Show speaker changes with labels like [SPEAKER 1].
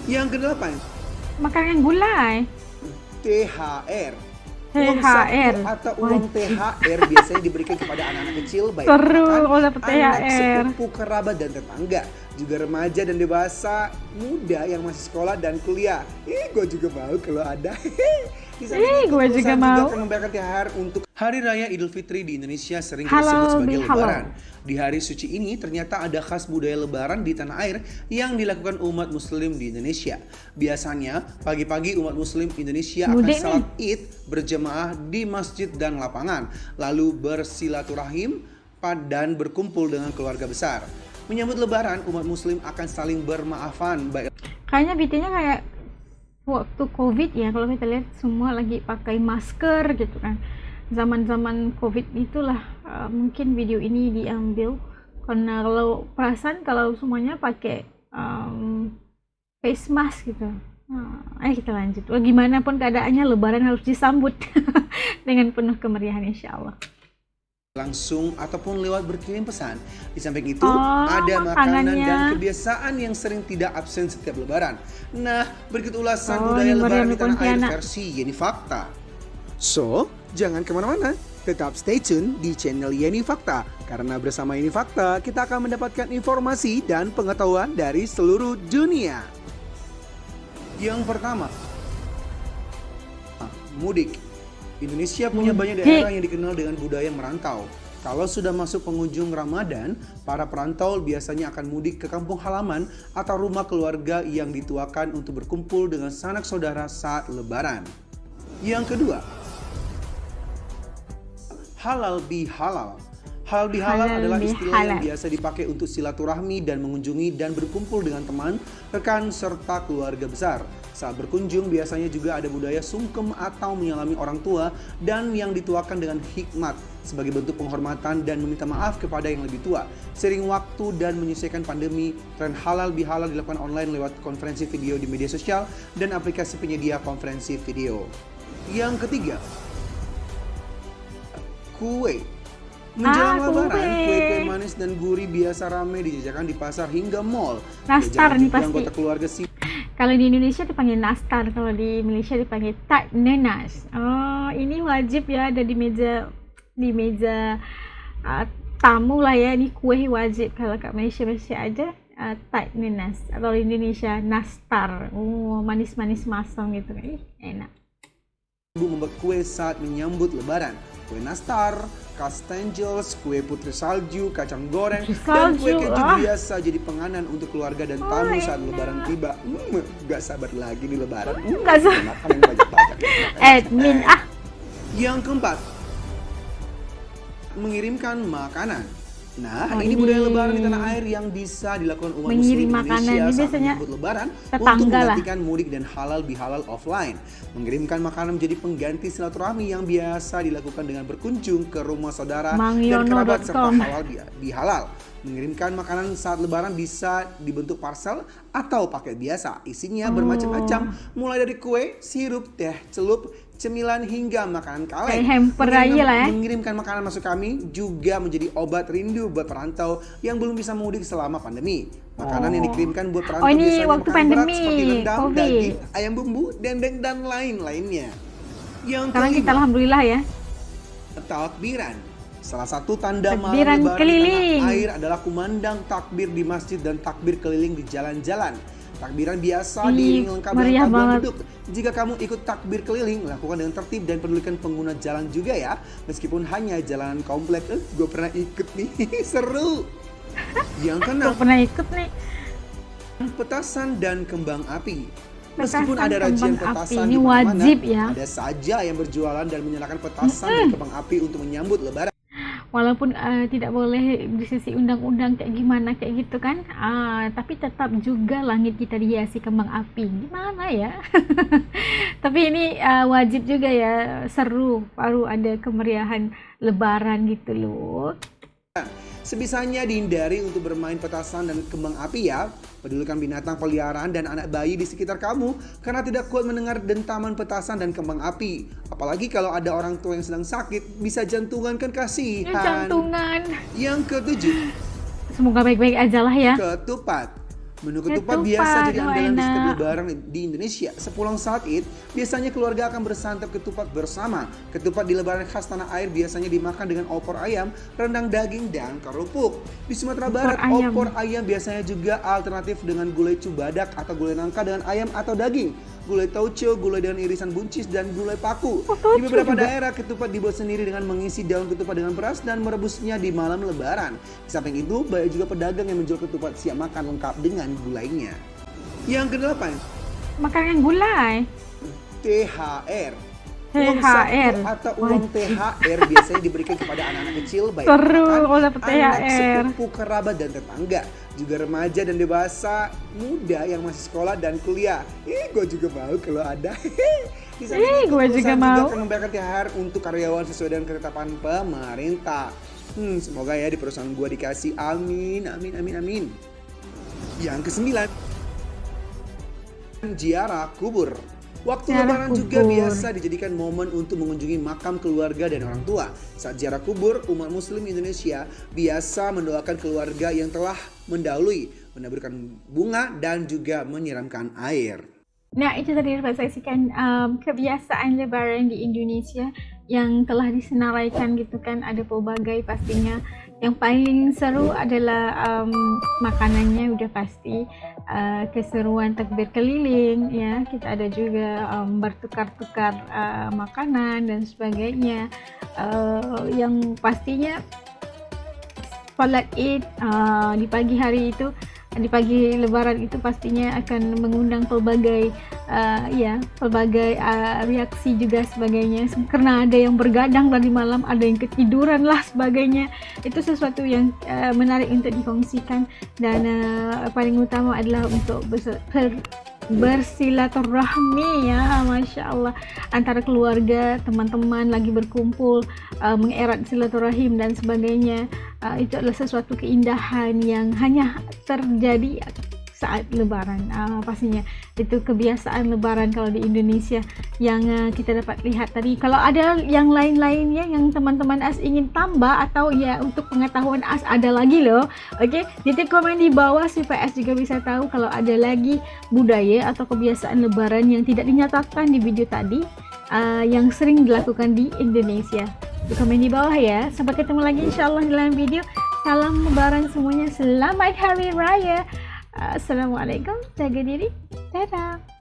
[SPEAKER 1] Yang kedelapan,
[SPEAKER 2] Makanan gulai.
[SPEAKER 1] THR. Uang saku
[SPEAKER 2] THR.
[SPEAKER 1] atau uang
[SPEAKER 2] Wajib.
[SPEAKER 1] THR biasanya diberikan kepada anak-anak kecil, baik
[SPEAKER 2] Seru
[SPEAKER 1] anak,
[SPEAKER 2] kalau dapet
[SPEAKER 1] anak
[SPEAKER 2] THR.
[SPEAKER 1] sepupu, kerabat, dan tetangga. Juga remaja dan dewasa muda yang masih sekolah dan kuliah. Gue juga mau kalau ada. Di samping itu,
[SPEAKER 2] Gue juga
[SPEAKER 1] perusahaan juga
[SPEAKER 2] mau.
[SPEAKER 1] akan membayarkan THR untuk Hari Raya Idul Fitri di Indonesia sering kita sebut
[SPEAKER 2] Halal
[SPEAKER 1] sebagai
[SPEAKER 2] bihalal.
[SPEAKER 1] Lebaran. Di hari suci ini ternyata ada khas budaya Lebaran di tanah air yang dilakukan umat Muslim di Indonesia. Biasanya pagi-pagi umat Muslim Indonesia akan
[SPEAKER 2] Mudik nih.
[SPEAKER 1] salat Id berjemaah di masjid dan lapangan, lalu bersilaturahim dan berkumpul dengan keluarga besar. Menyambut Lebaran, umat Muslim akan saling bermaafan, baik
[SPEAKER 2] Kayaknya BT-nya kayak waktu COVID ya, kalau kita lihat semua lagi pakai masker gitu kan. Zaman-zaman COVID itulah mungkin video ini diambil, karena kalau perasaan kalau semuanya pakai face mask gitu. Ayo kita lanjut. Gimana pun keadaannya, Lebaran harus disambut dengan penuh kemeriahan insya Allah.
[SPEAKER 1] langsung ataupun lewat berkirim pesan. Di samping itu,
[SPEAKER 2] Oh,
[SPEAKER 1] ada makanan
[SPEAKER 2] makanannya.
[SPEAKER 1] dan kebiasaan yang sering tidak absen setiap Lebaran. Nah, berikut ulasan
[SPEAKER 2] Oh,
[SPEAKER 1] budaya
[SPEAKER 2] ini
[SPEAKER 1] Lebaran
[SPEAKER 2] Meriam
[SPEAKER 1] di tanah air
[SPEAKER 2] Pontianak.
[SPEAKER 1] versi Yeni Fakta. So, jangan kemana-mana. Tetap stay tune di channel Yeni Fakta. Karena bersama Yeni Fakta, kita akan mendapatkan informasi dan pengetahuan dari seluruh dunia. Yang pertama, mudik. Indonesia punya banyak daerah yang dikenal dengan budaya merantau. Kalau sudah masuk penghujung Ramadan, para perantau biasanya akan mudik ke kampung halaman atau rumah keluarga yang dituakan untuk berkumpul dengan sanak saudara saat Lebaran. Yang kedua, halal bihalal. Halal bihalal
[SPEAKER 2] Halal
[SPEAKER 1] adalah istilah yang
[SPEAKER 2] bihalal.
[SPEAKER 1] biasa dipakai untuk silaturahmi dan mengunjungi dan berkumpul dengan teman, rekan, serta keluarga besar. Saat berkunjung biasanya juga ada budaya sungkem atau menyalami orang tua dan yang dituakan dengan hikmat sebagai bentuk penghormatan dan meminta maaf kepada yang lebih tua. Seiring waktu dan menyesuaikan pandemi, tren halal bihalal dilakukan online lewat konferensi video di media sosial dan aplikasi penyedia konferensi video. Yang ketiga, kue. Menjelang Lebaran,
[SPEAKER 2] Kue.
[SPEAKER 1] kue-kue manis dan gurih biasa ramai dijajakan di pasar hingga mall.
[SPEAKER 2] Nastar
[SPEAKER 1] Jajanan
[SPEAKER 2] nih
[SPEAKER 1] juga
[SPEAKER 2] pasti.
[SPEAKER 1] anggota keluarga
[SPEAKER 2] Kalau di Indonesia dipanggil nastar, kalau di Malaysia dipanggil tart nenas. Oh, ini wajib ya ada di meja tamu lah ya. Ini kue wajib. Kalau kat Malaysia masih ada tart nenas. Atau di Indonesia nastar. Oh, manis-manis masam gitu. Enak.
[SPEAKER 1] ibu membuat kue saat menyambut Lebaran. Kue nastar, kastengels, kue putri salju, kacang goreng,
[SPEAKER 2] Putri
[SPEAKER 1] dan kue
[SPEAKER 2] salju,
[SPEAKER 1] keju
[SPEAKER 2] ah.
[SPEAKER 1] biasa jadi penganan untuk keluarga dan tamu saat Lebaran tiba. Gak sabar lagi di Lebaran.
[SPEAKER 2] Nggak sabar.
[SPEAKER 1] Makan yang banyak-banyak.
[SPEAKER 2] Admin
[SPEAKER 1] Yang keempat, mengirimkan makanan. Nah,
[SPEAKER 2] Oh,
[SPEAKER 1] ini
[SPEAKER 2] ini.
[SPEAKER 1] budaya Lebaran di tanah air yang bisa dilakukan umat
[SPEAKER 2] Mengirim
[SPEAKER 1] Muslim
[SPEAKER 2] makanan.
[SPEAKER 1] Indonesia
[SPEAKER 2] Ini
[SPEAKER 1] saat
[SPEAKER 2] biasanya
[SPEAKER 1] menyambut Lebaran untuk
[SPEAKER 2] tetangga lah.
[SPEAKER 1] menggantikan mudik dan halal bihalal offline. Mengirimkan makanan menjadi pengganti silaturahmi yang biasa dilakukan dengan berkunjung ke rumah saudara dan kerabat serta
[SPEAKER 2] Mangyono.com.
[SPEAKER 1] halal bihalal. Mengirimkan makanan saat Lebaran bisa dibentuk parcel atau paket biasa. Isinya bermacam-macam, mulai dari kue, sirup, teh, celup, cemilan hingga makanan kaleng.
[SPEAKER 2] Kayak hamper aja lah ya.
[SPEAKER 1] Mengirimkan makanan masuk kami juga menjadi obat rindu buat perantau yang belum bisa mudik selama pandemi. Makanan yang dikirimkan buat perantau
[SPEAKER 2] Oh, ini
[SPEAKER 1] biasanya
[SPEAKER 2] waktu
[SPEAKER 1] makanan berat
[SPEAKER 2] pandemi,
[SPEAKER 1] seperti rendang,
[SPEAKER 2] COVID.
[SPEAKER 1] daging, ayam bumbu, dendeng, dan lain-lainnya. Yang
[SPEAKER 2] Sekarang kita
[SPEAKER 1] kelima,
[SPEAKER 2] alhamdulillah ya.
[SPEAKER 1] takbiran. Salah satu tanda malam
[SPEAKER 2] Takbiran
[SPEAKER 1] Lebaran
[SPEAKER 2] keliling.
[SPEAKER 1] di tanah air adalah kumandang takbir di masjid dan takbir keliling di jalan-jalan. Takbiran biasa diiringi lengkap dengan
[SPEAKER 2] meriah
[SPEAKER 1] tabuhan
[SPEAKER 2] banget.
[SPEAKER 1] beduk. Jika kamu ikut takbir keliling, lakukan dengan tertib dan pedulikan pengguna jalan juga ya. Meskipun hanya jalanan komplek, gue pernah ikut nih, seru. Yang
[SPEAKER 2] Gue
[SPEAKER 1] keenam,
[SPEAKER 2] pernah ikut nih.
[SPEAKER 1] petasan dan kembang api.
[SPEAKER 2] Petasan,
[SPEAKER 1] Meskipun ada rajian
[SPEAKER 2] kembang
[SPEAKER 1] petasan
[SPEAKER 2] api.
[SPEAKER 1] di
[SPEAKER 2] Ini
[SPEAKER 1] mana-mana,
[SPEAKER 2] wajib ya.
[SPEAKER 1] ada saja yang berjualan dan menyalakan petasan dan kembang api untuk menyambut Lebaran.
[SPEAKER 2] Walaupun tidak boleh di sisi undang-undang kayak gimana kayak gitu kan, tapi tetap juga langit kita dihiasi kembang api. Gimana ya? Tapi ini wajib juga ya, seru, baru ada kemeriahan Lebaran gitu loh.
[SPEAKER 1] Sebisanya dihindari untuk bermain petasan dan kembang api ya. Pedulikan binatang peliharaan dan anak bayi di sekitar kamu karena tidak kuat mendengar dentaman petasan dan kembang api. Apalagi kalau ada orang tua yang sedang sakit, bisa jantungan kan
[SPEAKER 2] Ini
[SPEAKER 1] kasihan.
[SPEAKER 2] jantungan.
[SPEAKER 1] Yang ketujuh,
[SPEAKER 2] Semoga baik-baik aja lah ya.
[SPEAKER 1] ketupat. Menu ketupat
[SPEAKER 2] Ketupat,
[SPEAKER 1] biasa jadi
[SPEAKER 2] oh
[SPEAKER 1] andalan di setiap
[SPEAKER 2] enak.
[SPEAKER 1] lebaran di Indonesia. Sepulang saat Id, biasanya keluarga akan bersantap ketupat bersama. Ketupat di lebaran khas tanah air biasanya dimakan dengan opor ayam, rendang daging, dan kerupuk. Di Sumatera Barat,
[SPEAKER 2] ayam.
[SPEAKER 1] opor ayam biasanya juga alternatif dengan gulai cubadak atau gulai nangka dengan ayam atau daging. Gulai tauco, gulai dengan irisan buncis, dan gulai paku.
[SPEAKER 2] Oh, tauco
[SPEAKER 1] Di beberapa
[SPEAKER 2] juga.
[SPEAKER 1] daerah, ketupat dibuat sendiri dengan mengisi daun ketupat dengan beras dan merebusnya di malam lebaran. Di samping itu, banyak juga pedagang yang menjual ketupat siap makan lengkap dengan gulainya. Yang kedelapan,
[SPEAKER 2] Makanan gulai.
[SPEAKER 1] THR. Uang saku
[SPEAKER 2] THR.
[SPEAKER 1] atau uang THR biasanya diberikan kepada anak-anak kecil, baik
[SPEAKER 2] Seru
[SPEAKER 1] anak,
[SPEAKER 2] kalau dapet
[SPEAKER 1] anak
[SPEAKER 2] THR.
[SPEAKER 1] sepupu, kerabat, dan tetangga. Juga remaja dan dewasa muda yang masih sekolah dan kuliah. Gue juga mau kalau ada. Di samping itu,
[SPEAKER 2] Gue juga
[SPEAKER 1] perusahaan
[SPEAKER 2] mau.
[SPEAKER 1] akan membayarkan THR untuk karyawan sesuai dengan ketetapan pemerintah. Semoga ya di perusahaan gue dikasih. Amin, amin, amin, amin. Yang kesembilan, ziarah kubur. Waktu
[SPEAKER 2] Ziarah
[SPEAKER 1] lebaran juga
[SPEAKER 2] kubur.
[SPEAKER 1] biasa dijadikan momen untuk mengunjungi makam keluarga dan orang tua. Saat ziarah kubur, umat muslim Indonesia biasa mendoakan keluarga yang telah mendahului, menaburkan bunga dan juga menyiramkan air.
[SPEAKER 2] Nah, itu tadi dapat saksikan kebiasaan lebaran di Indonesia yang telah disenaraikan gitu kan, ada pelbagai pastinya. Yang paling seru adalah makanannya udah pasti, keseruan takbir keliling ya, kita ada juga bertukar-tukar makanan dan sebagainya. Yang pastinya salat Id di pagi hari itu, di pagi lebaran itu pastinya akan mengundang pelbagai pelbagai reaksi juga sebagainya, karena ada yang bergadang tadi malam, ada yang ketiduran lah sebagainya. Itu sesuatu yang menarik untuk dikongsikan, dan paling utama adalah untuk bersilaturahmi ya, Masya Allah, antara keluarga, teman-teman lagi berkumpul, mengerat silaturahim dan sebagainya. Itu adalah sesuatu keindahan yang hanya terjadi saat lebaran. Pastinya itu kebiasaan lebaran kalau di Indonesia yang kita dapat lihat tadi. Kalau ada yang lain-lainnya yang teman-teman AS ingin tambah atau ya untuk pengetahuan AS ada lagi loh. Oke, titik komen di bawah supaya AS juga bisa tahu kalau ada lagi budaya atau kebiasaan lebaran yang tidak dinyatakan di video tadi, yang sering dilakukan di Indonesia. Di komen di bawah ya. Sampai ketemu lagi insyaallah di dalam video. Salam lebaran semuanya, selamat hari raya. Assalamualaikum, jaga diri, dadah.